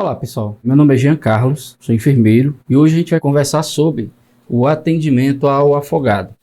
Olá pessoal, meu nome é Jean Carlos, sou enfermeiro e hoje a gente vai conversar sobre o atendimento ao afogado.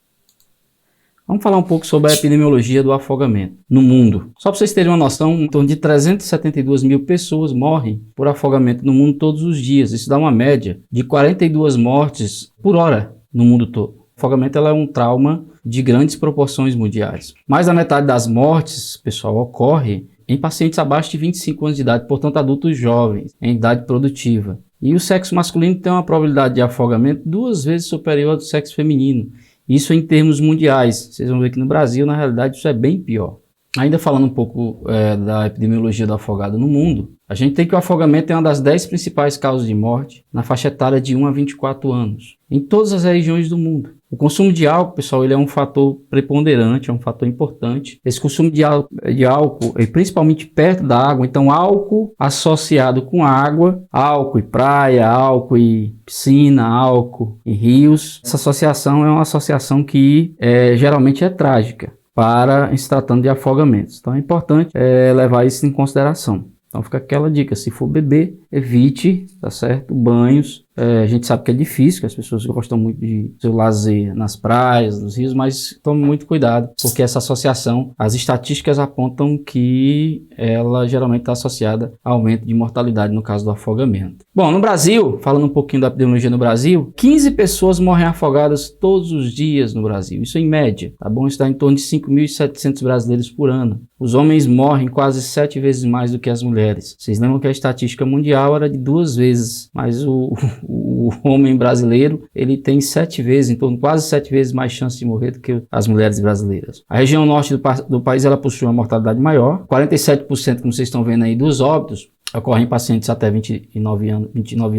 Vamos falar um pouco sobre a epidemiologia do afogamento no mundo. Só para vocês terem uma noção, em torno de 372 mil pessoas morrem por afogamento no mundo todos os dias. Isso dá uma média de 42 mortes por hora no mundo todo. O afogamento é um trauma de grandes proporções mundiais. Mais da metade das mortes, pessoal, ocorre em pacientes abaixo de 25 anos de idade, portanto adultos jovens, em idade produtiva. E o sexo masculino tem uma probabilidade de afogamento 2 vezes superior ao do sexo feminino. Isso em termos mundiais. Vocês vão ver que no Brasil, na realidade, isso é bem pior. Ainda falando um pouco da epidemiologia do afogado no mundo, a gente tem que o afogamento é uma das 10 principais causas de morte na faixa etária de 1 a 24 anos, em todas as regiões do mundo. O consumo de álcool, pessoal, ele é um fator preponderante, é um fator importante. Esse consumo de álcool, principalmente perto da água, então álcool associado com água, álcool e praia, álcool e piscina, álcool e rios. Essa associação é uma associação que geralmente é trágica para se tratando de afogamentos. Então é importante levar isso em consideração. Então fica aquela dica, se for beber, evite, tá certo? Banhos. A gente sabe que é difícil, que as pessoas gostam muito de seu lazer nas praias, nos rios, mas tome muito cuidado, porque essa associação, as estatísticas apontam que ela geralmente está associada a aumento de mortalidade no caso do afogamento. Bom, no Brasil, falando um pouquinho da epidemiologia no Brasil, 15 pessoas morrem afogadas todos os dias no Brasil, isso em média, tá bom? Isso dá em torno de 5.700 brasileiros por ano. Os homens morrem quase 7 vezes mais do que as mulheres. Vocês lembram que a estatística mundial era de 2 vezes, mas o homem brasileiro, ele tem 7 vezes, em torno quase 7 vezes mais chance de morrer do que as mulheres brasileiras. A região norte do país, ela possui uma mortalidade maior. 47%, como vocês estão vendo aí, dos óbitos ocorrem em pacientes até 29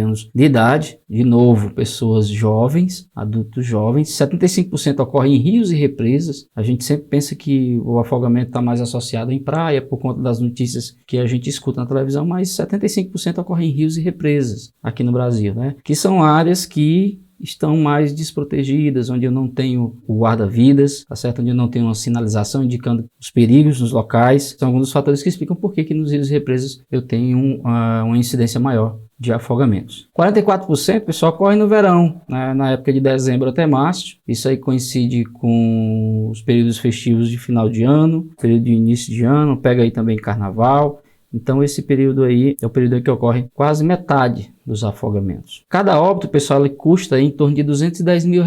anos de idade. De novo, pessoas jovens, adultos jovens. 75% ocorrem em rios e represas. A gente sempre pensa que o afogamento está mais associado em praia por conta das notícias que a gente escuta na televisão, mas 75% ocorrem em rios e represas aqui no Brasil, né? Que são áreas que estão mais desprotegidas, onde eu não tenho o guarda-vidas, tá certo? Onde eu não tenho uma sinalização indicando os perigos nos locais. São alguns dos fatores que explicam por que nos rios e represas eu tenho uma incidência maior de afogamentos. 44%, pessoal, ocorre no verão, né? Na época de dezembro até março. Isso aí coincide com os períodos festivos de final de ano, período de início de ano, pega aí também carnaval. Então esse período aí é o período em que ocorre quase metade dos afogamentos. Cada óbito, pessoal, ele custa em torno de R$210 mil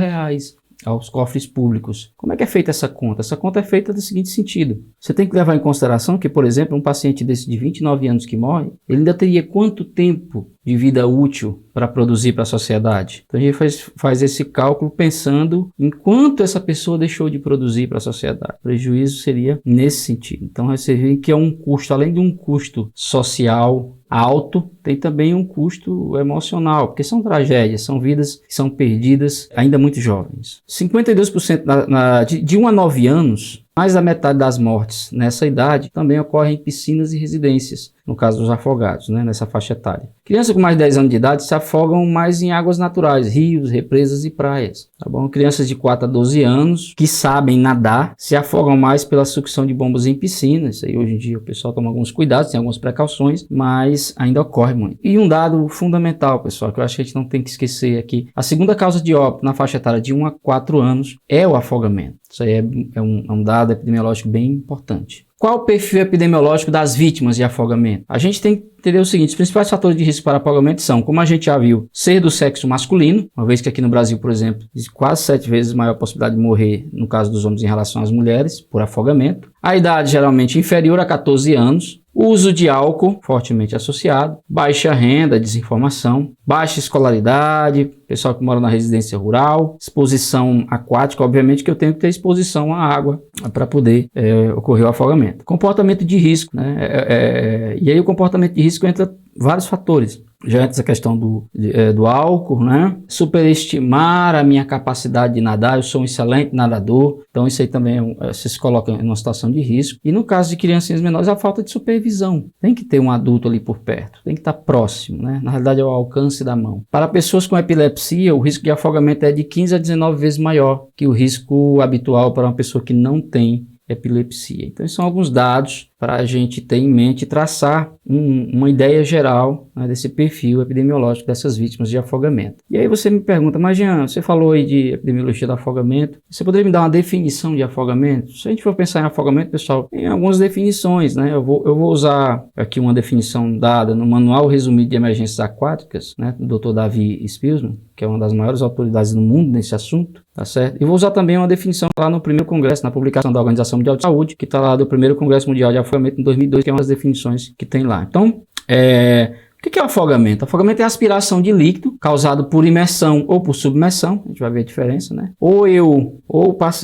aos cofres públicos. Como é que é feita essa conta? Essa conta é feita do seguinte sentido. Você tem que levar em consideração que, por exemplo, um paciente desse de 29 anos que morre, ele ainda teria quanto tempo de vida útil para produzir para a sociedade? Então a gente faz esse cálculo pensando em quanto essa pessoa deixou de produzir para a sociedade. O prejuízo seria nesse sentido. Então você vê que é um custo, além de um custo social alto, tem também um custo emocional, porque são tragédias, são vidas que são perdidas ainda muito jovens. 52% de 1 a 9 anos, mais da metade das mortes nessa idade também ocorrem em piscinas e residências, no caso dos afogados, né, nessa faixa etária. Crianças com mais de 10 anos de idade se afogam mais em águas naturais, rios, represas e praias, tá bom? Crianças de 4 a 12 anos que sabem nadar se afogam mais pela sucção de bombas em piscinas. Isso aí hoje em dia o pessoal toma alguns cuidados, tem algumas precauções, mas ainda ocorre muito. E um dado fundamental, pessoal, que eu acho que a gente não tem que esquecer aqui, a segunda causa de óbito na faixa etária de 1 a 4 anos é o afogamento. Isso aí é um dado epidemiológico bem importante. Qual o perfil epidemiológico das vítimas de afogamento? A gente tem que entender o seguinte: os principais fatores de risco para afogamento são, como a gente já viu, ser do sexo masculino, uma vez que aqui no Brasil, por exemplo, existe quase 7 vezes maior possibilidade de morrer no caso dos homens em relação às mulheres por afogamento. A idade geralmente inferior a 14 anos. O uso de álcool, fortemente associado, baixa renda, desinformação, baixa escolaridade, pessoal que mora na residência rural, exposição aquática, obviamente que eu tenho que ter exposição à água para poder ocorrer o afogamento. Comportamento de risco, né? E aí o comportamento de risco entra vários fatores. Já antes a questão do álcool, né? Superestimar a minha capacidade de nadar, eu sou um excelente nadador, então isso aí também você se coloca em uma situação de risco. E no caso de criancinhas menores, a falta de supervisão. Tem que ter um adulto ali por perto, tem que estar próximo, né? Na realidade é ao alcance da mão. Para pessoas com epilepsia, o risco de afogamento é de 15 a 19 vezes maior que o risco habitual para uma pessoa que não tem epilepsia. Então, esses são alguns dados para a gente ter em mente e traçar uma ideia geral, né, desse perfil epidemiológico dessas vítimas de afogamento. E aí você me pergunta, mas Jean, você falou aí de epidemiologia do afogamento, você poderia me dar uma definição de afogamento? Se a gente for pensar em afogamento, pessoal, tem algumas definições, né? Eu vou usar aqui uma definição dada no Manual Resumido de Emergências Aquáticas, né, do Dr. Davi Spilsman, que é uma das maiores autoridades do mundo nesse assunto, tá certo? E vou usar também uma definição lá no primeiro congresso, na publicação da Organização Mundial de Saúde, que está lá do primeiro Congresso Mundial de Afogamento em 2002, que é uma das definições que tem lá. Então, o que é o afogamento? Afogamento é a aspiração de líquido causado por imersão ou por submersão, a gente vai ver a diferença, né? Ou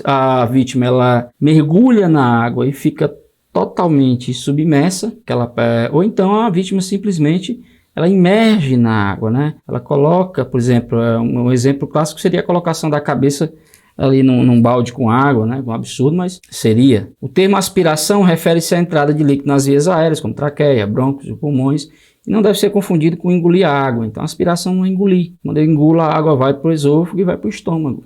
a vítima, ela mergulha na água e fica totalmente submersa, ou então a vítima simplesmente ela imerge na água, né? Ela coloca, por exemplo, um exemplo clássico seria a colocação da cabeça ali num balde com água, né? Um absurdo, mas seria. O termo aspiração refere-se à entrada de líquido nas vias aéreas, como traqueia, brônquios e pulmões, e não deve ser confundido com engolir água. Então, a aspiração não é engolir. Quando eu engulo, a água vai para o esôfago e vai para o estômago.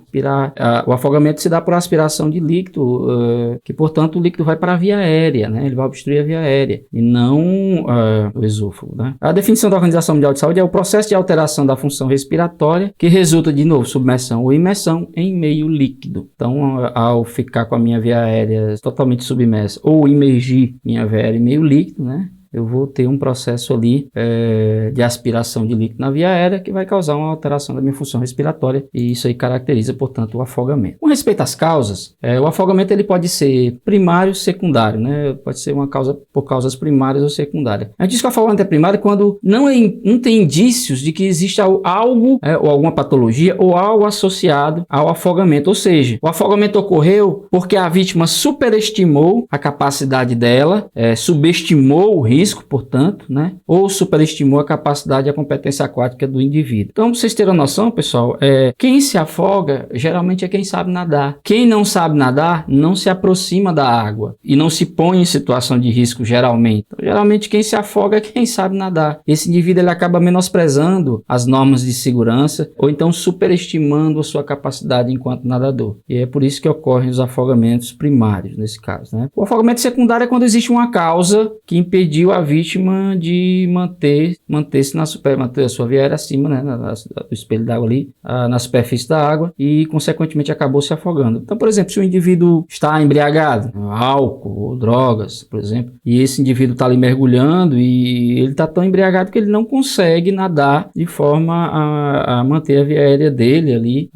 O afogamento se dá por aspiração de líquido, que, portanto, o líquido vai para a via aérea, né? Ele vai obstruir a via aérea e não o esôfago, né? A definição da Organização Mundial de Saúde é o processo de alteração da função respiratória que resulta, de novo, submersão ou imersão em meio líquido. Então, ao ficar com a minha via aérea totalmente submersa ou imergir minha via aérea em meio líquido, né? Eu vou ter um processo ali de aspiração de líquido na via aérea que vai causar uma alteração da minha função respiratória e isso aí caracteriza, portanto, o afogamento. Com respeito às causas, o afogamento ele pode ser primário ou secundário, né? Pode ser uma causa por causas primárias ou secundárias. A gente diz que o afogamento é primário quando não tem indícios de que existe algo, ou alguma patologia ou algo associado ao afogamento, ou seja, o afogamento ocorreu porque a vítima superestimou a capacidade dela, subestimou o risco, portanto, né? Ou superestimou a capacidade e a competência aquática do indivíduo. Então, pra vocês terem noção, pessoal, quem se afoga geralmente é quem sabe nadar. Quem não sabe nadar não se aproxima da água e não se põe em situação de risco geralmente. Então, geralmente quem se afoga é quem sabe nadar. Esse indivíduo ele acaba menosprezando as normas de segurança ou então superestimando a sua capacidade enquanto nadador. E é por isso que ocorrem os afogamentos primários nesse caso, né? O afogamento secundário é quando existe uma causa que impediu a vítima de manter a sua via aérea acima, né, do espelho d'água ali, na superfície da água e, consequentemente, acabou se afogando. Então, por exemplo, se o indivíduo está embriagado, álcool ou drogas, por exemplo, e esse indivíduo está ali mergulhando e ele está tão embriagado que ele não consegue nadar de forma a manter a via aérea dele ali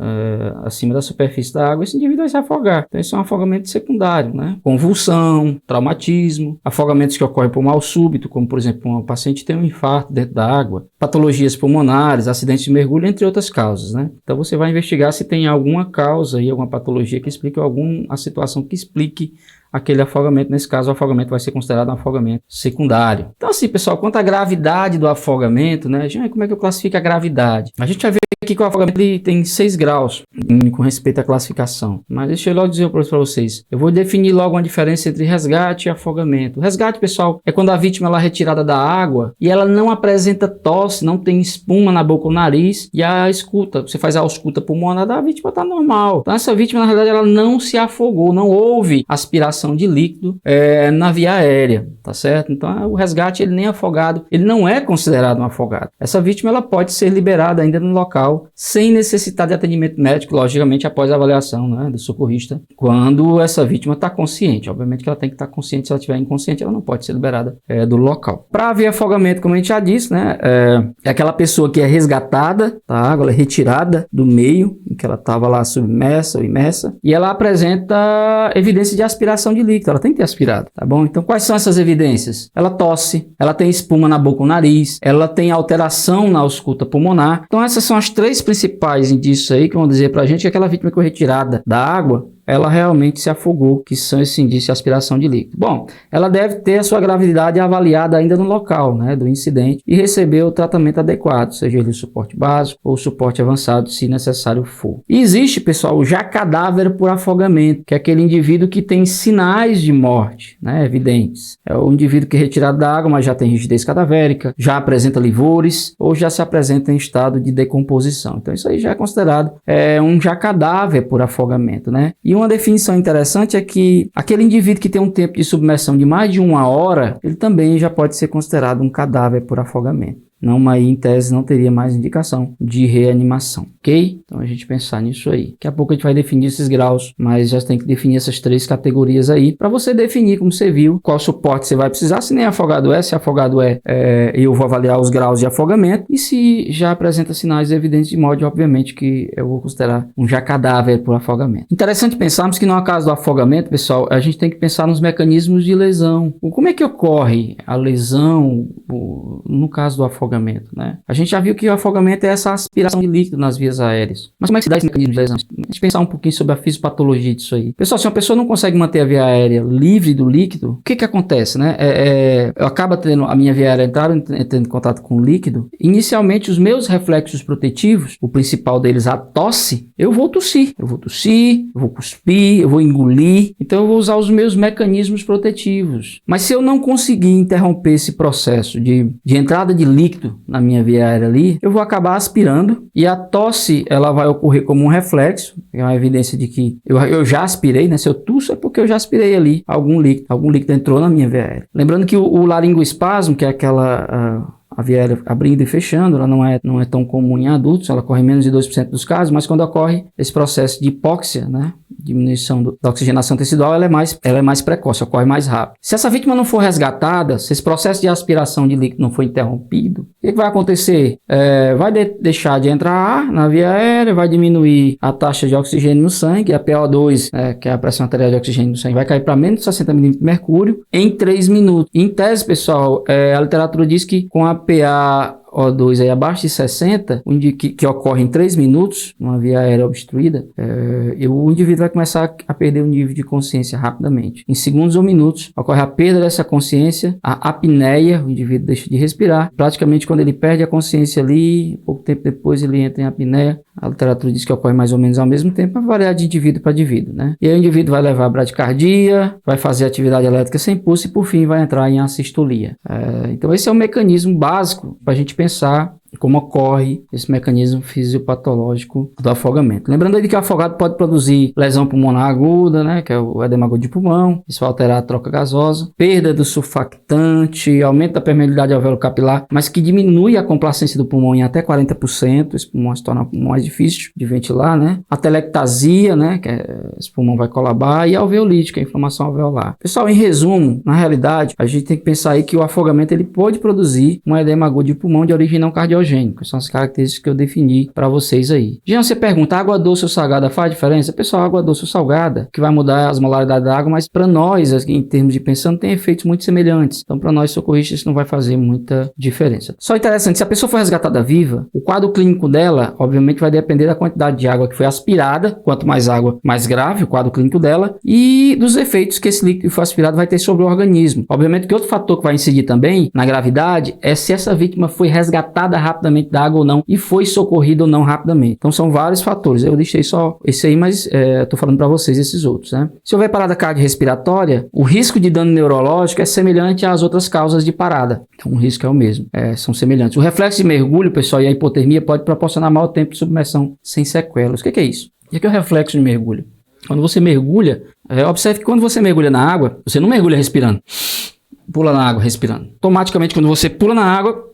acima da superfície da água, esse indivíduo vai se afogar. Então, isso é um afogamento secundário, né? Convulsão, traumatismo, afogamentos que ocorrem por mal súbito, como por exemplo, um paciente tem um infarto dentro da água, patologias pulmonares, acidentes de mergulho, entre outras causas, né? Então você vai investigar se tem alguma causa e alguma patologia que explique alguma situação que explique aquele afogamento. Nesse caso, o afogamento vai ser considerado um afogamento secundário. Então assim, pessoal, quanto à gravidade do afogamento, né? Como é que eu classifico a gravidade? A gente vai ver aqui que o afogamento ele tem 6 graus com respeito à classificação. Mas deixa eu logo dizer para vocês. Eu vou definir logo uma diferença entre resgate e afogamento. O resgate, pessoal, é quando a vítima ela é retirada da água e ela não apresenta tosse, não tem espuma na boca ou nariz e você faz a ausculta pulmonar da vítima, tá normal. Então essa vítima, na verdade, ela não se afogou, não houve aspiração de líquido na via aérea, tá certo? Então o resgate, ele nem afogado, ele não é considerado um afogado. Essa vítima, ela pode ser liberada ainda no local sem necessidade de atendimento médico, logicamente após a avaliação, né, do socorrista, quando essa vítima está consciente. Obviamente que ela tem que estar consciente. Se ela estiver inconsciente, ela não pode ser liberada do local. Para haver afogamento, como a gente já disse, né, é aquela pessoa que é resgatada da água, ela é retirada do meio em que ela estava lá submersa ou imersa e ela apresenta evidência de aspiração de líquido. Ela tem que ter aspirado, tá bom? Então quais são essas evidências? Ela tosse, ela tem espuma na boca ou nariz, ela tem alteração na ausculta pulmonar. Então essas são as 3 principais indícios aí que vão dizer pra gente que aquela vítima que foi retirada da água, ela realmente se afogou, que são esses indícios de aspiração de líquido. Bom, ela deve ter a sua gravidade avaliada ainda no local, né, do incidente e receber o tratamento adequado, seja ele o suporte básico ou o suporte avançado, se necessário for. E existe, pessoal, já cadáver por afogamento, que é aquele indivíduo que tem sinais de morte, né, evidentes. É o indivíduo que é retirado da água, mas já tem rigidez cadavérica, já apresenta livores ou já se apresenta em estado de decomposição. Então isso aí já é considerado um já cadáver por afogamento, né? E uma definição interessante é que aquele indivíduo que tem um tempo de submersão de mais de 1 hora, ele também já pode ser considerado um cadáver por afogamento. Não, aí em tese não teria mais indicação de reanimação, ok? Então a gente pensar nisso aí. Daqui a pouco a gente vai definir esses graus, mas já tem que definir essas 3 categorias aí, para você definir, como você viu, qual suporte você vai precisar. Se nem afogado é, se afogado eu vou avaliar os graus de afogamento, e se já apresenta sinais evidentes de morte, obviamente que eu vou considerar um já cadáver por afogamento. Interessante pensarmos que no caso do afogamento, pessoal, a gente tem que pensar nos mecanismos de lesão. Como é que ocorre a lesão no caso do afogamento? Né? A gente já viu que o afogamento é essa aspiração de líquido nas vias aéreas. Mas como é que se dá esse mecanismo de lesão? A gente pensar um pouquinho sobre a fisiopatologia disso aí. Pessoal, se uma pessoa não consegue manter a via aérea livre do líquido, o que acontece? Né? Eu acabo tendo a minha via aérea entrando em contato com o líquido. Inicialmente, os meus reflexos protetivos, o principal deles, a tosse, eu vou tossir, eu vou cuspir, eu vou engolir. Então eu vou usar os meus mecanismos protetivos. Mas se eu não conseguir interromper esse processo de entrada de líquido na minha via aérea ali, eu vou acabar aspirando, e a tosse ela vai ocorrer como um reflexo, é uma evidência de que eu já aspirei, né? Se eu tusso é porque eu já aspirei ali algum líquido entrou na minha via aérea. Lembrando que o laringoespasmo, que é aquela a via aérea abrindo e fechando, ela não é tão comum em adultos, ela ocorre em menos de 2% dos casos, mas quando ocorre esse processo de hipóxia, né, diminuição da oxigenação tecidual, ela é mais precoce, ocorre mais rápido. Se essa vítima não for resgatada, se esse processo de aspiração de líquido não for interrompido, o que vai acontecer? Vai deixar de entrar ar na via aérea, vai diminuir a taxa de oxigênio no sangue, a PO2, que é a pressão arterial de oxigênio no sangue, vai cair para menos de 60 milímetros de mercúrio em 3 minutos. Em tese, pessoal, a literatura diz que com a PaO2 aí abaixo de 60, que ocorre em 3 minutos, uma via aérea obstruída, o indivíduo vai começar a perder o nível de consciência rapidamente. Em segundos ou minutos, ocorre a perda dessa consciência, a apneia, o indivíduo deixa de respirar. Praticamente quando ele perde a consciência ali, pouco tempo depois ele entra em apneia. A literatura diz que ocorre mais ou menos ao mesmo tempo, vai variar de indivíduo para indivíduo, né? E aí o indivíduo vai levar a bradicardia, vai fazer atividade elétrica sem pulso e por fim vai entrar em assistolia. Então esse é o mecanismo básico para a gente pensar como ocorre esse mecanismo fisiopatológico do afogamento. Lembrando aí que o afogado pode produzir lesão pulmonar aguda, né, que é o edema agudo de pulmão, isso vai alterar a troca gasosa, perda do surfactante, aumento da permeabilidade alvéolo capilar, mas que diminui a complacência do pulmão em até 40%, esse pulmão se torna mais difícil de ventilar, né, a telectasia, né, que esse pulmão vai colabar, e a alveolite, que é a inflamação alveolar. Pessoal, em resumo, na realidade, a gente tem que pensar aí que o afogamento ele pode produzir um edema agudo de pulmão de origem não cardiogênica. São as características que eu defini para vocês aí. Jean, você pergunta, água doce ou salgada faz diferença? Pessoal, água doce ou salgada, que vai mudar as molaridades da água, mas para nós, em termos de pensando, tem efeitos muito semelhantes. Então, para nós socorristas, isso não vai fazer muita diferença. Só interessante, se a pessoa for resgatada viva, o quadro clínico dela, obviamente, vai depender da quantidade de água que foi aspirada. Quanto mais água, mais grave o quadro clínico dela, e dos efeitos que esse líquido que foi aspirado vai ter sobre o organismo. Obviamente que outro fator que vai incidir também na gravidade é se essa vítima foi resgatada rapidamente da água ou não e foi socorrida ou não rapidamente. Então são vários fatores. Eu deixei só esse aí, mas estou falando para vocês esses outros, né? Se houver parada cardiorrespiratória, o risco de dano neurológico é semelhante às outras causas de parada. Então o risco é o mesmo, são semelhantes. O reflexo de mergulho, pessoal, e a hipotermia pode proporcionar maior tempo de submersão sem sequelas. O que é isso? O que é o reflexo de mergulho? Quando você mergulha, observe que quando você mergulha na água, você não mergulha respirando. Pula na água respirando. Automaticamente, quando você pula na água,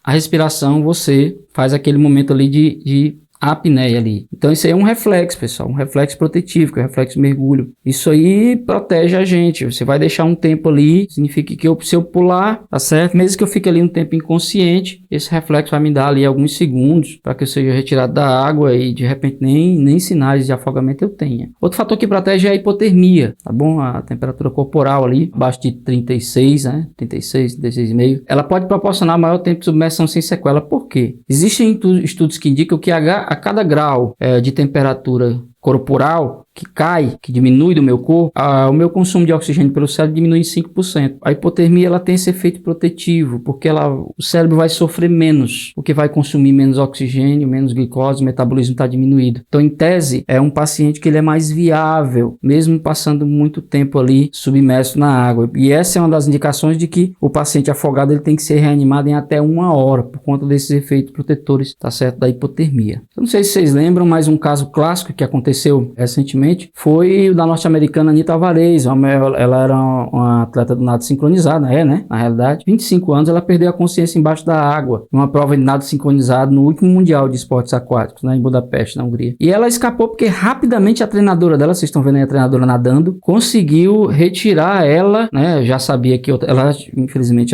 a respiração, você faz aquele momento ali de apneia ali. Então isso aí é um reflexo, pessoal, um reflexo protetivo, que é o reflexo de mergulho. Isso aí protege a gente. Você vai deixar um tempo ali, significa que se eu pular, tá certo? Mesmo que eu fique ali um tempo inconsciente, esse reflexo vai me dar ali alguns segundos para que eu seja retirado da água e de repente nem sinais de afogamento eu tenha. Outro fator que protege é a hipotermia, tá bom? A temperatura corporal ali, abaixo de 36, né? 36, 36,5. Ela pode proporcionar maior tempo de submersão sem sequela. Por quê? Existem estudos que indicam que a cada grau de temperatura corporal que cai, que diminui do meu corpo, o meu consumo de oxigênio pelo cérebro diminui em 5%. A hipotermia ela tem esse efeito protetivo, porque o cérebro vai sofrer menos, porque vai consumir menos oxigênio, menos glicose, o metabolismo está diminuído. Então, em tese, é um paciente que ele é mais viável, mesmo passando muito tempo ali submerso na água. E essa é uma das indicações de que o paciente afogado ele tem que ser reanimado em até 1 hora, por conta desses efeitos protetores, tá certo, da hipotermia. Eu não sei se vocês lembram, mas um caso clássico que aconteceu recentemente recentemente, foi o da norte-americana Anita Alvarez. Ela era uma atleta do nado sincronizado, né? Na realidade, 25 anos, ela perdeu a consciência embaixo da água, numa prova de nado sincronizado no último Mundial de Esportes Aquáticos, né, em Budapeste, na Hungria. E ela escapou porque rapidamente a treinadora dela, vocês estão vendo aí a treinadora nadando, conseguiu retirar ela, né? Já sabia que ela, infelizmente,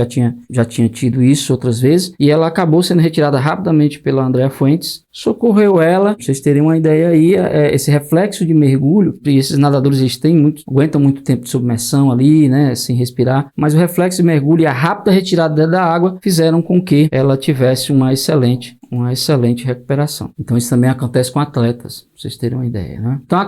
já tinha tido isso outras vezes, e ela acabou sendo retirada rapidamente pela Andrea Fuentes, socorreu ela. Pra vocês terem uma ideia aí, esse reflexo de mergulho, e esses nadadores eles aguentam muito tempo de submersão ali, né, sem respirar, mas o reflexo de mergulho e a rápida retirada da água fizeram com que ela tivesse uma excelente recuperação. Então isso também acontece com atletas, pra vocês terem uma ideia, né? Então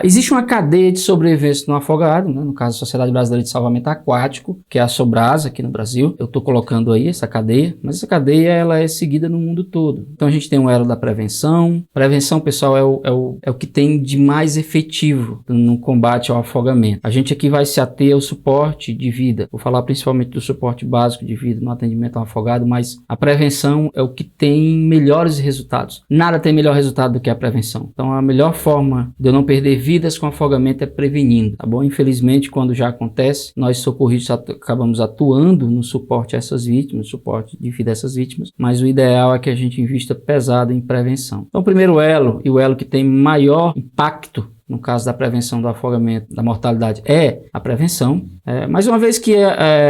existe uma cadeia de sobrevivência no afogado, né? No caso a Sociedade Brasileira de Salvamento Aquático, que é a Sobrasa aqui no Brasil. Eu estou colocando aí essa cadeia, mas essa cadeia ela é seguida no mundo todo. Então a gente tem um elo da prevenção. Prevenção, pessoal, é o que tem de mais efetivo no combate ao afogamento. A gente aqui vai se ater ao suporte de vida. Vou falar principalmente do suporte básico de vida no atendimento ao afogado, mas a prevenção é o que tem melhores resultados. Nada tem melhor resultado do que a prevenção. Então a melhor forma de eu não perder vidas com afogamento é prevenindo, tá bom? Infelizmente, quando já acontece, nós socorristas acabamos atuando no suporte a essas vítimas, no suporte de vida a essas vítimas, mas o ideal é que a gente invista pesado em prevenção. Então o primeiro elo, e o elo que tem maior impacto no caso da prevenção do afogamento, da mortalidade, é a prevenção. Mas uma vez que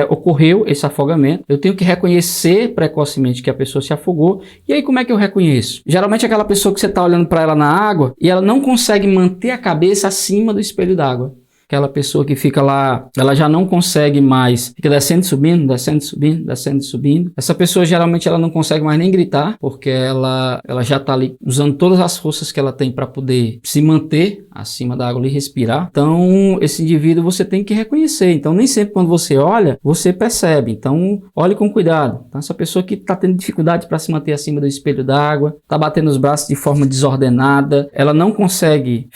ocorreu esse afogamento, eu tenho que reconhecer precocemente que a pessoa se afogou. E aí como é que eu reconheço? Geralmente aquela pessoa que você está olhando para ela na água e ela não consegue manter a cabeça acima do espelho d'água. Aquela pessoa que fica lá, ela já não consegue mais, fica descendo e subindo, descendo e subindo, descendo e subindo. Essa pessoa geralmente ela não consegue mais nem gritar, porque ela já está ali usando todas as forças que ela tem para poder se manter acima da água e respirar. Então esse indivíduo você tem que reconhecer. Então nem sempre quando você olha, você percebe. Então olhe com cuidado. Então essa pessoa que está tendo dificuldade para se manter acima do espelho d'água, está batendo os braços de forma desordenada, ela não consegue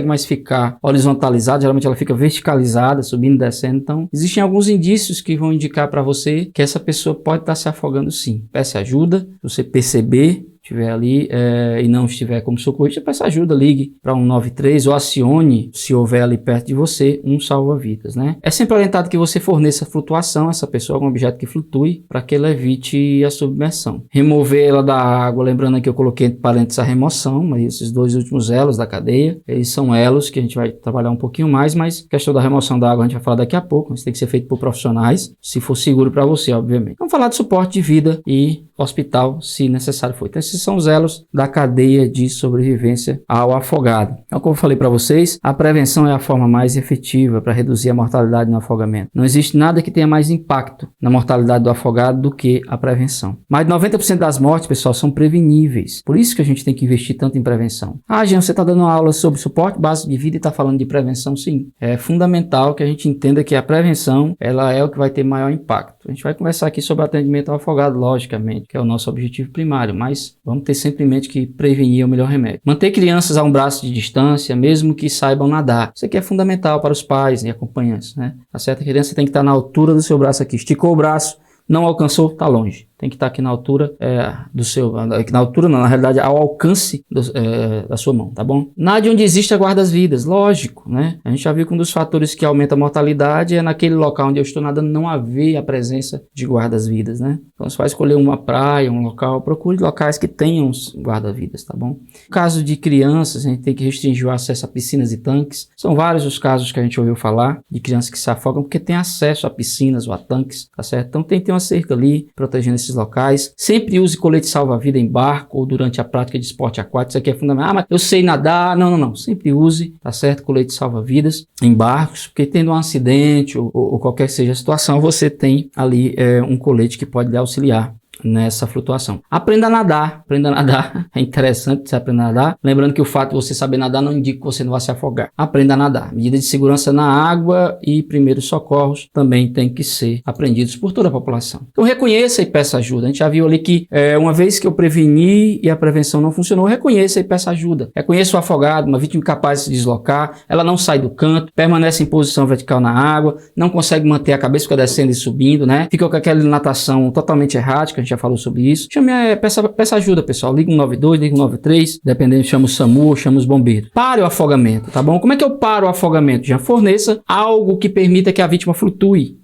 mais ficar horizontal. Geralmente ela fica verticalizada, subindo e descendo. Então, existem alguns indícios que vão indicar para você que essa pessoa pode estar se afogando sim. Peça ajuda, se você perceber, estiver ali e não estiver como socorrista, peça ajuda, ligue para 193 ou acione, se houver ali perto de você, um salva-vidas, né? É sempre orientado que você forneça flutuação a essa pessoa, algum objeto que flutue, para que ela evite a submersão. Remover ela da água, lembrando que eu coloquei entre parênteses a remoção, mas esses dois últimos elos da cadeia, eles são elos que a gente vai trabalhar um pouquinho mais, mas a questão da remoção da água a gente vai falar daqui a pouco, isso tem que ser feito por profissionais, se for seguro para você, obviamente. Vamos falar de suporte de vida e hospital, se necessário for. Então, esses são os elos da cadeia de sobrevivência ao afogado. Então, como eu falei para vocês, a prevenção é a forma mais efetiva para reduzir a mortalidade no afogamento. Não existe nada que tenha mais impacto na mortalidade do afogado do que a prevenção. Mais de 90% das mortes, pessoal, são preveníveis. Por isso que a gente tem que investir tanto em prevenção. Jean, você está dando uma aula sobre suporte básico de vida e está falando de prevenção? Sim. É fundamental que a gente entenda que a prevenção, ela é o que vai ter maior impacto. A gente vai conversar aqui sobre atendimento ao afogado, logicamente, que é o nosso objetivo primário, mas vamos ter sempre em mente que prevenir é o melhor remédio. Manter crianças a um braço de distância, mesmo que saibam nadar. Isso aqui é fundamental para os pais e acompanhantes, né? A certa criança tem que estar na altura do seu braço aqui. Esticou o braço, não alcançou, está longe. Tem que estar aqui na altura na realidade, ao alcance da sua mão, tá bom? Nade onde existe a guarda-vidas, lógico, né? A gente já viu que um dos fatores que aumenta a mortalidade é naquele local onde eu estou nadando não haver a presença de guarda-vidas, né? Então, se vai escolher uma praia, um local, procure locais que tenham guarda-vidas, tá bom? No caso de crianças, a gente tem que restringir o acesso a piscinas e tanques. São vários os casos que a gente ouviu falar de crianças que se afogam porque tem acesso a piscinas ou a tanques, tá certo? Então, tem que ter uma cerca ali, protegendo esses locais. Sempre use colete salva-vida em barco ou durante a prática de esporte aquático. Isso aqui é fundamental. Mas eu sei nadar. Não. Sempre use, tá certo? Colete salva-vidas em barcos, porque tendo um acidente ou qualquer que seja a situação, você tem ali um colete que pode lhe auxiliar nessa flutuação. Aprenda a nadar. É interessante você aprender a nadar. Lembrando que o fato de você saber nadar não indica que você não vai se afogar. Aprenda a nadar. Medidas de segurança na água e primeiros socorros também tem que ser aprendidos por toda a população. Então reconheça e peça ajuda. A gente já viu ali que uma vez que eu preveni e a prevenção não funcionou, reconheça e peça ajuda. Reconheça o afogado, uma vítima incapaz de se deslocar, ela não sai do canto, permanece em posição vertical na água, não consegue manter a cabeça, fica descendo e subindo, né? Fica com aquela natação totalmente errática. gente já falou sobre isso. Peça ajuda, pessoal. Liga 192, liga 193, dependendo, chama o SAMU, chama os bombeiros. Pare o afogamento, tá bom? Como é que eu paro o afogamento? Já forneça algo que permita que a vítima flutue.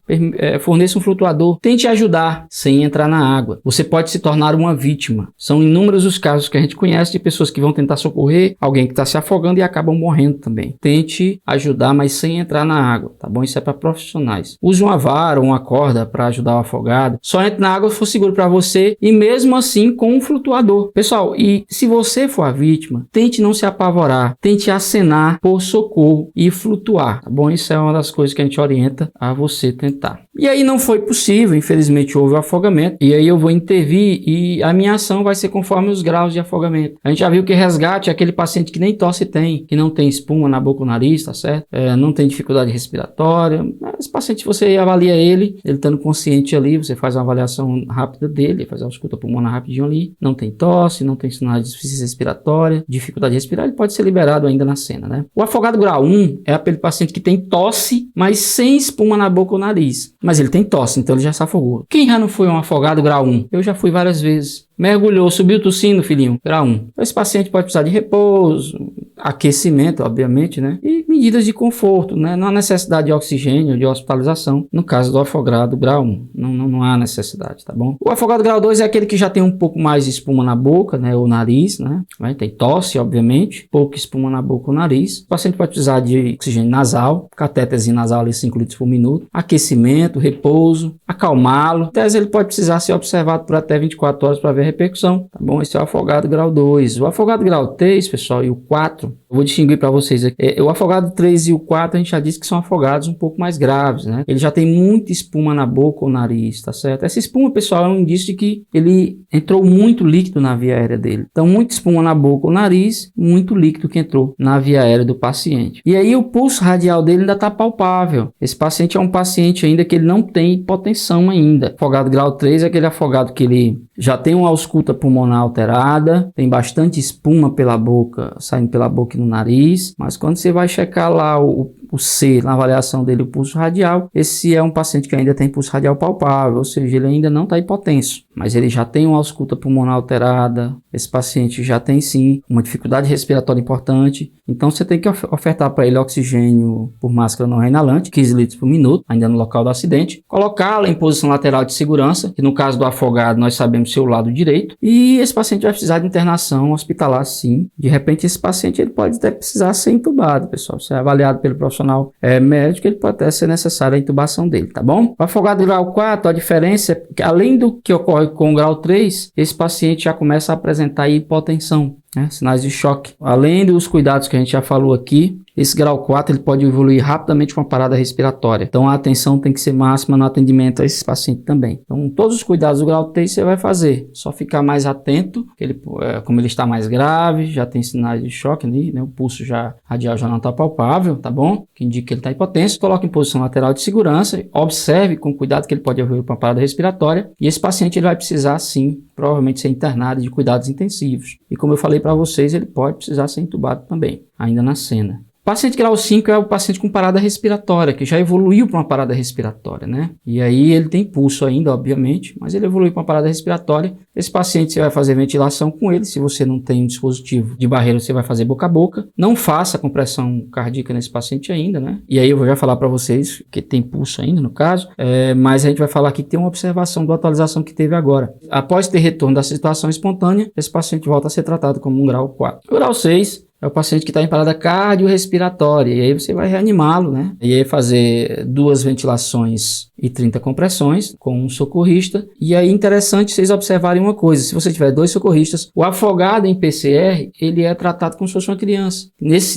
Forneça um flutuador. Tente ajudar sem entrar na água. Você pode se tornar uma vítima. São inúmeros os casos que a gente conhece de pessoas que vão tentar socorrer alguém que está se afogando e acabam morrendo também. Tente ajudar, mas sem entrar na água, tá bom? Isso é para profissionais. Use uma vara ou uma corda para ajudar o afogado. Só entre na água se for seguro para você e mesmo assim com um flutuador. Pessoal, e se você for a vítima, tente não se apavorar. Tente acenar por socorro e flutuar, tá bom? Isso é uma das coisas que a gente orienta a você tentar. E aí não foi possível, infelizmente houve o afogamento, e aí eu vou intervir e a minha ação vai ser conforme os graus de afogamento. A gente já viu que resgate é aquele paciente que nem tosse tem, que não tem espuma na boca ou nariz, tá certo? Não tem dificuldade respiratória. Esse paciente, você avalia ele estando consciente ali, você faz uma avaliação rápida dele, faz uma ausculta pulmonar rapidinho ali, não tem tosse, não tem sinais de insuficiência respiratória, dificuldade de respirar, ele pode ser liberado ainda na cena, né? O afogado grau 1 é aquele paciente que tem tosse, mas sem espuma na boca ou nariz. Mas ele tem tosse, então ele já se afogou. Quem já não foi um afogado grau 1? Eu já fui várias vezes. Mergulhou, subiu tossindo, filhinho, grau 1. Esse paciente pode precisar de repouso, aquecimento, obviamente, né? E medidas de conforto, né? Não há necessidade de oxigênio, de hospitalização, no caso do afogado grau 1. Não há necessidade, tá bom? O afogado grau 2 é aquele que já tem um pouco mais de espuma na boca, né? Ou nariz, né? Tem tosse, obviamente, pouca espuma na boca ou nariz. O paciente pode precisar de oxigênio nasal, catéterzinho nasal ali 5 litros por minuto, aquecimento, repouso, acalmá-lo. Até ele pode precisar ser observado por até 24 horas para ver a repercussão, tá bom? Esse é o afogado grau 2. O afogado grau 3, pessoal, e o 4, eu vou distinguir para vocês aqui. O afogado 3 e o 4, a gente já disse que são afogados um pouco mais graves, né? Ele já tem muita espuma na boca ou nariz, tá certo? Essa espuma, pessoal, é um indício de que ele entrou muito líquido na via aérea dele. Então, muita espuma na boca ou nariz, muito líquido que entrou na via aérea do paciente. E aí, o pulso radial dele ainda está palpável. Esse paciente é um paciente ainda que ele não tem hipotensão ainda. Afogado grau 3 é aquele afogado que ele já tem uma ausculta pulmonar alterada, tem bastante espuma pela boca, saindo pela boca e no nariz, mas quando você vai checar lá o C, na avaliação dele, o pulso radial, esse é um paciente que ainda tem pulso radial palpável, ou seja, ele ainda não está hipotenso, mas ele já tem uma ausculta pulmonar alterada, esse paciente já tem sim uma dificuldade respiratória importante, então você tem que ofertar para ele oxigênio por máscara não reinalante, 15 litros por minuto, ainda no local do acidente, colocá-lo em posição lateral de segurança, que no caso do afogado nós sabemos ser o lado direito, e esse paciente vai precisar de internação hospitalar sim. De repente esse paciente ele pode até precisar ser intubado, pessoal. Se é avaliado pelo profissional médico, ele pode até ser necessária a intubação dele, tá bom? O afogado grau 4, a diferença é que além do que ocorre com o grau 3, esse paciente já começa a apresentar hipotensão, né? Sinais de choque. Além dos cuidados que a gente já falou aqui, esse grau 4 ele pode evoluir rapidamente com uma parada respiratória. Então a atenção tem que ser máxima no atendimento a esse paciente também. Então todos os cuidados do grau 3 você vai fazer. Só ficar mais atento, como ele está mais grave, já tem sinais de choque ali, né? O pulso radial já não está palpável, tá bom? Que indica que ele está hipotenso. Coloque em posição lateral de segurança. Observe com cuidado que ele pode evoluir para uma parada respiratória. E esse paciente ele vai precisar sim, provavelmente ser internado de cuidados intensivos. E como eu falei para vocês, ele pode precisar ser intubado também, ainda na cena. Paciente grau 5 é o paciente com parada respiratória, que já evoluiu para uma parada respiratória, né? E aí ele tem pulso ainda, obviamente, mas ele evoluiu para uma parada respiratória. Esse paciente você vai fazer ventilação com ele. Se você não tem um dispositivo de barreira, você vai fazer boca a boca. Não faça compressão cardíaca nesse paciente ainda, né? E aí eu vou já falar para vocês que tem pulso ainda, no caso. Mas a gente vai falar aqui que tem uma observação da atualização que teve agora. Após ter retorno da situação espontânea, esse paciente volta a ser tratado como um grau 4. O grau 6 é o paciente que está em parada cardiorrespiratória, e aí você vai reanimá-lo, né? E aí fazer 2 ventilações e 30 compressões com um socorrista. E aí interessante vocês observarem uma coisa: se você tiver 2 socorristas, o afogado em PCR, ele é tratado como se fosse uma criança.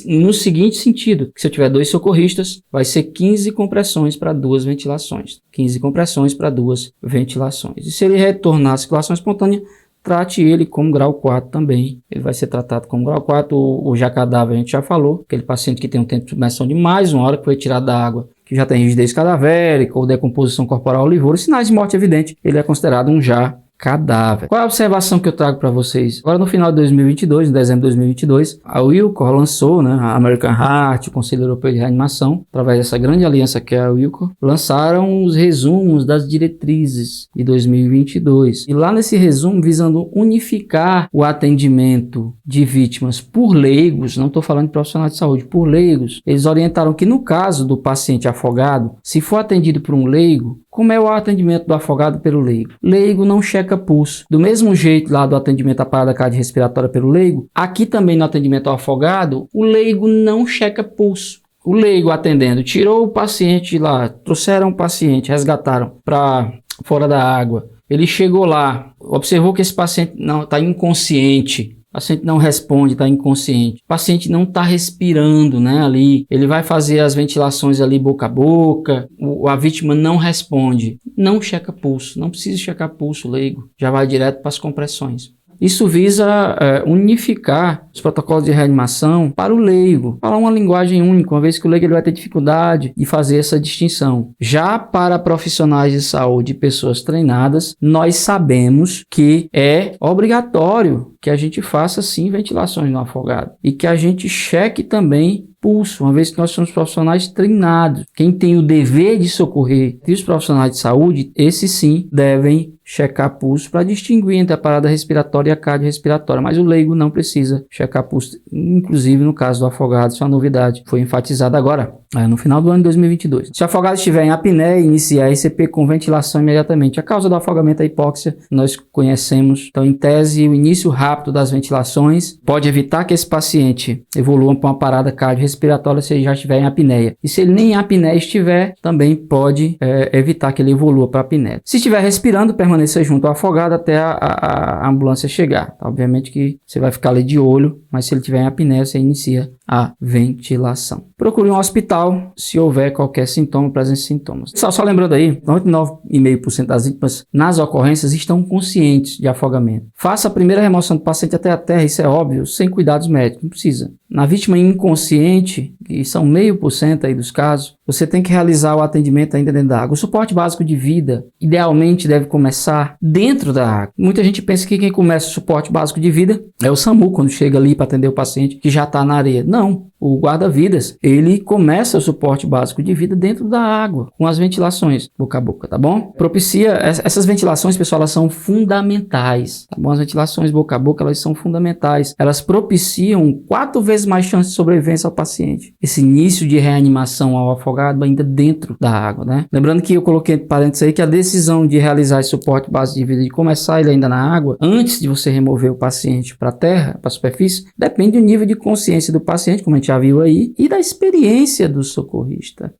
No seguinte sentido, que se eu tiver 2 socorristas, vai ser 15 compressões para 2 ventilações. 15 compressões para 2 ventilações. E se ele retornar à circulação espontânea, trate ele como grau 4 também. Ele vai ser tratado como grau 4. O já cadáver a gente já falou. Aquele paciente que tem um tempo de submersão de mais de 1 hora, que foi tirado da água, que já tem rigidez cadavérica ou decomposição corporal olivura, sinais de morte evidente, ele é considerado um já cadáver. Qual é a observação que eu trago para vocês? Agora no final de 2022, em dezembro de 2022, a Wilcor lançou, né, a American Heart, o Conselho Europeu de Reanimação, através dessa grande aliança que é a Wilcor, lançaram os resumos das diretrizes de 2022. E lá nesse resumo, visando unificar o atendimento de vítimas por leigos, não estou falando de profissionais de saúde, por leigos, eles orientaram que no caso do paciente afogado, se for atendido por um leigo, como é o atendimento do afogado pelo leigo? Leigo não checa pulso. Do mesmo jeito lá do atendimento à parada cardiorrespiratória pelo leigo, aqui também no atendimento ao afogado, o leigo não checa pulso. O leigo atendendo, tirou o paciente de lá, trouxeram o paciente, resgataram para fora da água. Ele chegou lá, observou que esse paciente não está inconsciente. O paciente não responde, está inconsciente. O paciente não está respirando, né, ali. Ele vai fazer as ventilações ali boca a boca. A vítima não responde. Não checa pulso. Não precisa checar pulso, leigo. Já vai direto para as compressões. Isso visa unificar os protocolos de reanimação para o leigo, falar uma linguagem única, uma vez que o leigo ele vai ter dificuldade de fazer essa distinção. Já para profissionais de saúde e pessoas treinadas, nós sabemos que é obrigatório que a gente faça sim ventilações no afogado e que a gente cheque também pulso, uma vez que nós somos profissionais treinados. Quem tem o dever de socorrer e os profissionais de saúde, esses sim devem checar pulso para distinguir entre a parada respiratória e a cardiorrespiratória, mas o leigo não precisa checar pulso, inclusive no caso do afogado, isso é uma novidade, foi enfatizada agora, no final do ano de 2022. Se o afogado estiver em apneia, inicia a RCP com ventilação imediatamente. A causa do afogamento é a hipóxia, nós conhecemos, então em tese o início rápido das ventilações pode evitar que esse paciente evolua para uma parada cardiorrespiratória se ele já estiver em apneia. E se ele nem em apneia estiver, também pode evitar que ele evolua para apneia. Se estiver respirando, permaneça junto ao afogado até a ambulância chegar. Obviamente que você vai ficar ali de olho, mas se ele estiver em apneia, você inicia a ventilação. Procure um hospital se houver qualquer sintoma, presença de sintomas. Só lembrando aí, 99,5% das vítimas nas ocorrências estão conscientes de afogamento. Faça a primeira remoção do paciente até a terra, isso é óbvio, sem cuidados médicos, não precisa. Na vítima inconsciente, que são 0,5% aí dos casos, você tem que realizar o atendimento ainda dentro da água. O suporte básico de vida, idealmente, deve começar dentro da água. Muita gente pensa que quem começa o suporte básico de vida é o SAMU, quando chega ali para atender o paciente que já está na areia. Não. O guarda-vidas, ele começa o suporte básico de vida dentro da água, com as ventilações boca a boca, tá bom? Propicia, essas ventilações, pessoal, elas são fundamentais, tá bom? As ventilações boca a boca, elas são fundamentais. Elas propiciam 4 vezes mais chance de sobrevivência ao paciente. Esse início de reanimação ao afogado ainda dentro da água, né? Lembrando que eu coloquei entre parênteses aí que a decisão de realizar esse suporte básico de vida, de começar ele ainda na água, antes de você remover o paciente para a terra, para a superfície, depende do nível de consciência do paciente, como a gente já viu aí, e da experiência do socorrista.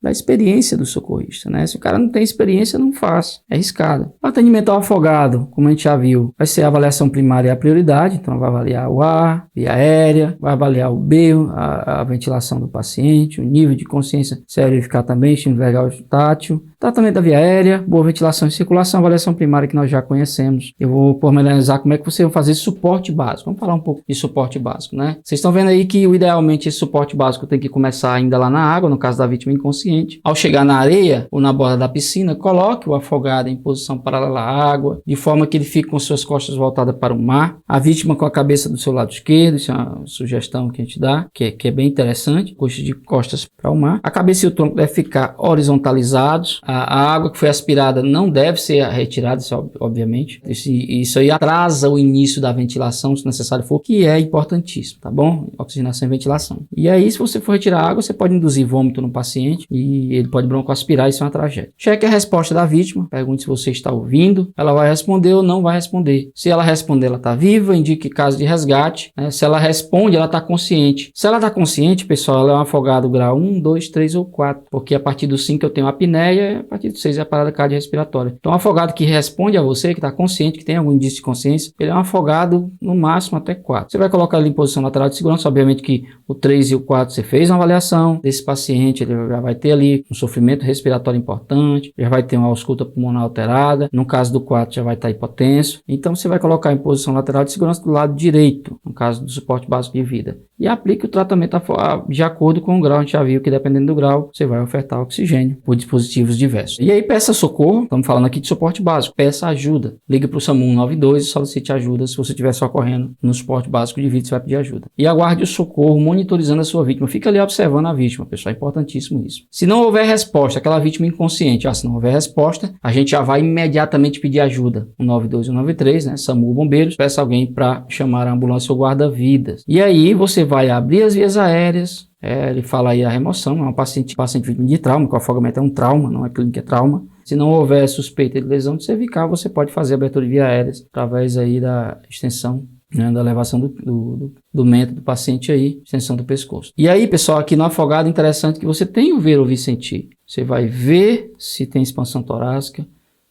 Né? Se o cara não tem experiência, não faz. É arriscado. O atendimento ao afogado, como a gente já viu, vai ser a avaliação primária e a prioridade. Então, vai avaliar o ar, via aérea, vai avaliar o B, a ventilação do paciente, o nível de consciência, se é verificar também, estímulo verbal e tátil. Tratamento da via aérea, boa ventilação e circulação, avaliação primária que nós já conhecemos. Eu vou pormenorizar como é que você vai fazer suporte básico. Vamos falar um pouco de suporte básico, né? Vocês estão vendo aí que, idealmente, esse suporte básico tem que começar ainda lá na água, no caso da vítima inconsciente. Ao chegar na areia ou na borda da piscina, coloque o afogado em posição paralela à água, de forma que ele fique com suas costas voltadas para o mar. A vítima com a cabeça do seu lado esquerdo, isso é uma sugestão que a gente dá, que é bem interessante, de costas para o mar. A cabeça e o tronco devem ficar horizontalizados. A água que foi aspirada não deve ser retirada, isso, obviamente. Isso aí atrasa o início da ventilação, se necessário for, que é importantíssimo, tá bom? Oxigenação e ventilação. E aí, se você for retirar água, você pode induzir vômito no paciente e ele pode broncoaspirar, isso é uma tragédia. Cheque a resposta da vítima, pergunte se você está ouvindo, ela vai responder ou não vai responder. Se ela responder, ela está viva, indique caso de resgate, né? Se ela responde, ela está consciente. Se ela está consciente, pessoal, ela é um afogado grau 1, 2, 3 ou 4, porque a partir do 5 eu tenho apneia, a partir do 6 é a parada cardiorrespiratória. Então, um afogado que responde a você, que está consciente, que tem algum indício de consciência, ele é um afogado no máximo até 4. Você vai colocar ele em posição lateral de segurança, obviamente que o 3 e o 4 você fez uma avaliação desse paciente, ele já vai ter ali um sofrimento respiratório importante, já vai ter uma ausculta pulmonar alterada, no caso do 4 já vai estar hipotenso, então você vai colocar em posição lateral de segurança do lado direito, no caso do suporte básico de vida. e aplique o tratamento de acordo com o grau. A gente já viu que dependendo do grau, você vai ofertar oxigênio por dispositivos diversos. E aí peça socorro, estamos falando aqui de suporte básico, peça ajuda. Ligue para o SAMU 192 e solicite ajuda. Se você estiver socorrendo no suporte básico de vida, você vai pedir ajuda. E aguarde o socorro monitorizando a sua vítima. Fica ali observando a vítima, pessoal, é importantíssimo isso. Se não houver resposta, aquela vítima inconsciente, se não houver resposta, a gente já vai imediatamente pedir ajuda. 192 e 193, né? SAMU, bombeiros, peça alguém para chamar a ambulância ou guarda-vidas. E aí você vai abrir as vias aéreas, ele fala aí a remoção, é uma paciente vítima de trauma, que o afogamento é um trauma, não é clínica, é trauma. Se não houver suspeita de lesão de cervical, você pode fazer abertura de vias aéreas através aí da extensão, né, da elevação do mento do paciente aí, extensão do pescoço. E aí, pessoal, aqui no afogado, interessante que você tem o ver, ouvir, sentir. Você vai ver se tem expansão torácica,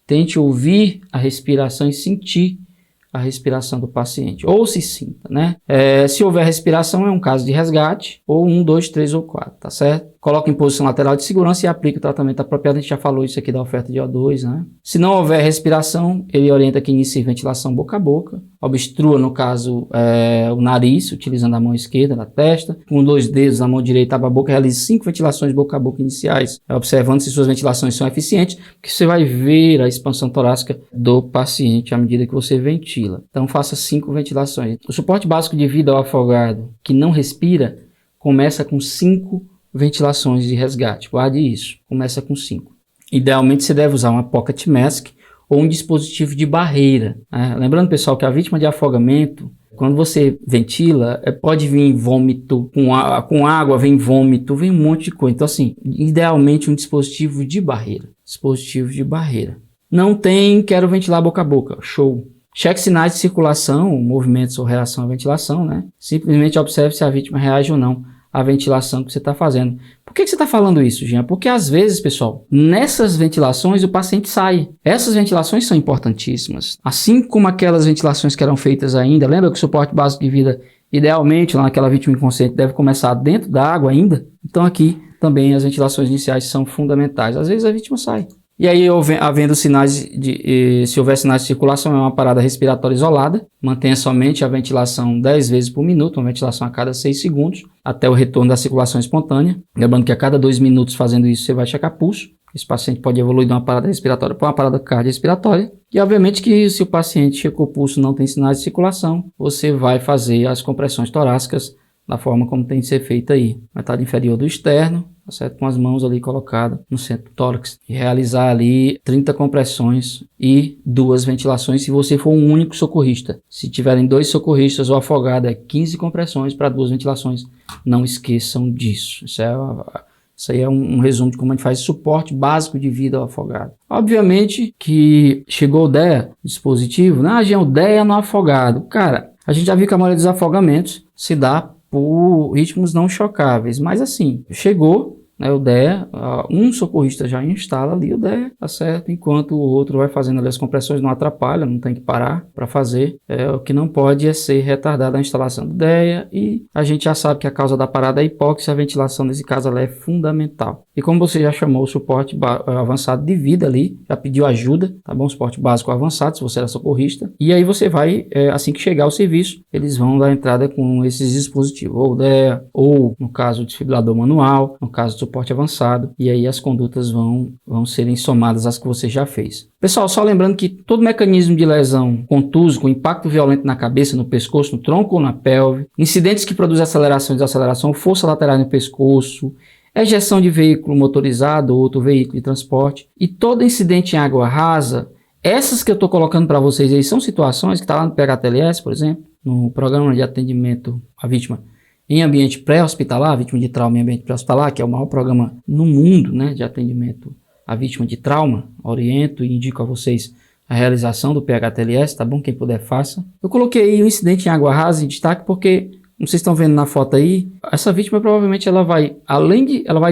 tente ouvir a respiração e sentir a respiração do paciente, ou se sinta, né? Se houver respiração, é um caso de resgate, ou 1, 2, 3 ou 4, tá certo? Coloque em posição lateral de segurança e aplique o tratamento apropriado. A gente já falou isso aqui da oferta de O2, né? Se não houver respiração, ele orienta que inicie ventilação boca a boca, obstrua, no caso, o nariz, utilizando a mão esquerda na testa, com 2 dedos na mão direita, abra a boca, realize 5 ventilações boca a boca iniciais, observando se suas ventilações são eficientes, porque você vai ver a expansão torácica do paciente à medida que você ventila. Então, faça 5 ventilações. O suporte básico de vida ao afogado que não respira começa com 5 ventilações de resgate. Guarde isso. Começa com 5. Idealmente, você deve usar uma pocket mask ou um dispositivo de barreira. Lembrando, pessoal, que a vítima de afogamento, quando você ventila, pode vir vômito, com água vem vômito, vem um monte de coisa. Então, assim, idealmente um dispositivo de barreira. Dispositivo de barreira. Não tem, quero ventilar boca a boca. Show. Cheque sinais de circulação, movimentos ou reação à ventilação, né? Simplesmente observe se a vítima reage ou não à ventilação que você está fazendo. Por que você está falando isso, Jean? Porque às vezes, pessoal, nessas ventilações o paciente sai. Essas ventilações são importantíssimas. Assim como aquelas ventilações que eram feitas ainda, lembra que o suporte básico de vida, idealmente, lá naquela vítima inconsciente, deve começar dentro da água ainda? Então aqui também as ventilações iniciais são fundamentais. Às vezes a vítima sai. E aí, havendo sinais se houver sinais de circulação, é uma parada respiratória isolada. Mantenha somente a ventilação 10 vezes por minuto, uma ventilação a cada 6 segundos, até o retorno da circulação espontânea. Lembrando que a cada 2 minutos fazendo isso, você vai checar pulso. Esse paciente pode evoluir de uma parada respiratória para uma parada cardiorrespiratória. E, obviamente, que se o paciente checou o pulso e não tem sinais de circulação, você vai fazer as compressões torácicas da forma como tem que ser feita aí. Metade inferior do externo, tá certo? Com as mãos ali colocadas no centro do tórax. E realizar ali 30 compressões e 2 ventilações se você for um único socorrista. Se tiverem 2 socorristas ou afogado, é 15 compressões para 2 ventilações. Não esqueçam disso. Isso aí é um resumo de como a gente faz suporte básico de vida ao afogado. Obviamente que chegou o DEA, dispositivo, o DEA no afogado. Cara, a gente já viu que a maioria dos afogamentos se dá por ritmos não chocáveis, mas assim, chegou, né, o DEA, um socorrista já instala ali o DEA, tá certo? Enquanto o outro vai fazendo ali as compressões, não atrapalha, não tem que parar para fazer. O que não pode é ser retardada a instalação do DEA, e a gente já sabe que a causa da parada é a hipóxia, a ventilação nesse caso ela é fundamental. E como você já chamou o suporte avançado de vida ali, já pediu ajuda, tá bom? Suporte básico avançado, se você era socorrista, e aí você vai, assim que chegar ao serviço, eles vão dar entrada com esses dispositivos, ou DEA, ou no caso o desfibrilador manual, no caso do suporte avançado, e aí as condutas vão serem somadas às que você já fez. Pessoal, só lembrando que todo mecanismo de lesão contuso, com impacto violento na cabeça, no pescoço, no tronco ou na pelve, incidentes que produzem aceleração e desaceleração, força lateral no pescoço, ejeção de veículo motorizado ou outro veículo de transporte, e todo incidente em água rasa, essas que eu estou colocando para vocês aí são situações que está lá no PHTLS, por exemplo, no programa de atendimento à vítima em ambiente pré-hospitalar, vítima de trauma em ambiente pré-hospitalar, que é o maior programa no mundo, né, de atendimento à vítima de trauma. Oriento e indico a vocês a realização do PHTLS, tá bom? Quem puder, faça. Eu coloquei aí o incidente em água rasa em destaque porque, como vocês estão vendo na foto aí, essa vítima provavelmente ela vai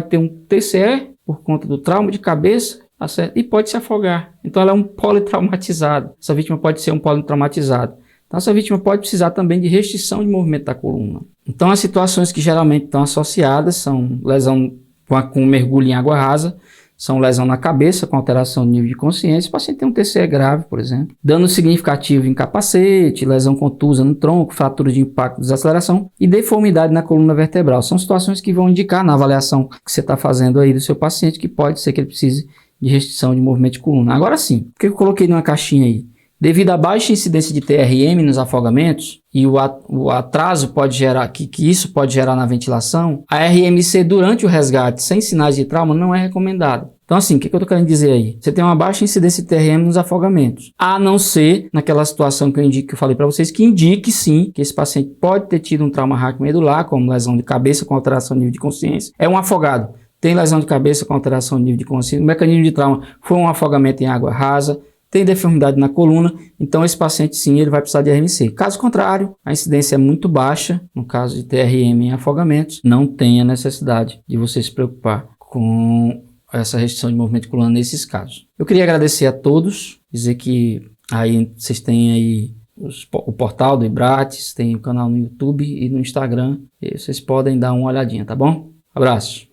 ter um TCE por conta do trauma de cabeça, tá certo? E pode se afogar. Então ela é um politraumatizado. Essa vítima pode ser um politraumatizado. Então essa vítima pode precisar também de restrição de movimento da coluna. Então as situações que geralmente estão associadas são lesão com mergulho em água rasa, são lesão na cabeça com alteração do nível de consciência. O paciente tem um TCE grave, por exemplo. Dano significativo em capacete, lesão contusa no tronco, fratura de impacto, desaceleração e deformidade na coluna vertebral. São situações que vão indicar na avaliação que você está fazendo aí do seu paciente que pode ser que ele precise de restrição de movimento de coluna. Agora sim, o que eu coloquei numa caixinha aí? Devido à baixa incidência de TRM nos afogamentos e o atraso pode gerar, que isso pode gerar na ventilação, a RMC durante o resgate sem sinais de trauma não é recomendada. Então assim, o que eu estou querendo dizer aí? Você tem uma baixa incidência de TRM nos afogamentos, a não ser naquela situação que eu falei para vocês, que indique sim que esse paciente pode ter tido um trauma raquimedular, como lesão de cabeça com alteração do nível de consciência. É um afogado, tem lesão de cabeça com alteração do nível de consciência, o mecanismo de trauma foi um afogamento em água rasa, tem deformidade na coluna, então esse paciente sim, ele vai precisar de RMC. Caso contrário, a incidência é muito baixa, no caso de TRM em afogamentos, não tem a necessidade de você se preocupar com essa restrição de movimento de coluna nesses casos. Eu queria agradecer a todos, dizer que aí vocês têm aí o portal do IBRATES, tem o canal no YouTube e no Instagram, e vocês podem dar uma olhadinha, tá bom? Abraço!